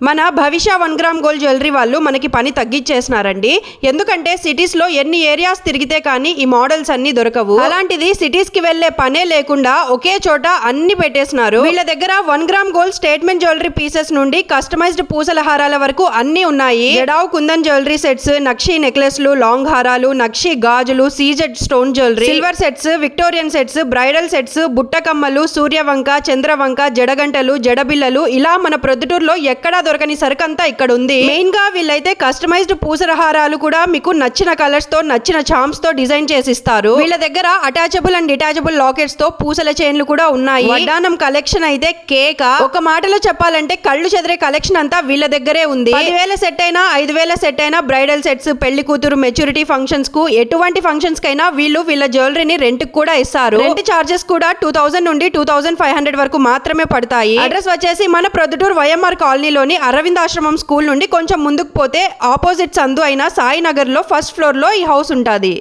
మన భవిష్య 1 gram gold jewellery వాళ్ళు మనకి పని తగ్గించేస్తున్నారండి. ఎందుకంటే సిటీస్ లో ఎన్ని ఏరియాస్ తిరిగితే కానీ ఈ మోడల్స్ అన్ని దొరకవు. అలాంటిది సిటీస్ కి వెళ్లే పనే లేకుండా ఒకే చోట అన్ని పెట్టేస్తున్నారు. వీళ్ళ దగ్గర 1 gram gold statement jewellery pieces నుండి కస్టమైజ్డ్ పూసల హారాల వరకు అన్ని ఉన్నాయి. జడావ్ కుందన్ జ్యువెలరీ సెట్స్, నక్షి నెక్లెస్లు, లాంగ్ హారాలు, నక్షి గాజులు, CZ stone jewellery, silver sets, Victorian sets, bridal sets, బుట్టకమ్మలు, సూర్యవంక, చంద్రవంక, జడగంటలు, జడబిల్లలు, ఇలా మన ప్రొద్దుటూరులో ఎక్కడా దొరకని సరుకంతా ఇక్కడ ఉంది. మెయిన్ గా వీళ్ళైతే కస్టమైజ్డ్ పూసరహారాలు కూడా మీకు నచ్చిన కలర్స్ తో నచ్చిన చామ్స్ తో డిజైన్ చేసిస్తారు. వీళ్ళ దగ్గర అటాచబుల్ అండ్ డిటాచబుల్ లాకెట్స్ తో పూసల చైన్లు కూడా ఉన్నాయి. వడ్డానం కలెక్షన్ అయితే కేక. ఒక మాటలో చెప్పాలంటే కళ్ళు చెదిరే కలెక్షన్ అంతా వీళ్ళ దగ్గరే ఉంది. 10,000 సెట్ అయినా 5,000 సెట్ అయినా బ్రైడల్ సెట్స్, పెళ్లి కూతురు మెచ్యూరిటీ ఫంక్షన్స్ కు, ఎటువంటి ఫంక్షన్స్ కైనా వీళ్ళ జ్యువెలరీని రెంట్ కూడా ఇస్తారు. రెంట్ చార్జెస్ కూడా 2,000 నుండి 2,500 వరకు మాత్రమే పడతాయి. అడ్రస్ వచ్చేసి మన ప్రొద్దుటూరు వైఎంఆర్ కాలనీలోని అరవింద్ ఆశ్రమం స్కూల్ నుండి కొంచెం ముందుకు పోతే ఆపోజిట్ సందు అయిన సాయి నగర్ లో ఫస్ట్ ఫ్లోర్ లో ఈ హౌస్ ఉంటుంది.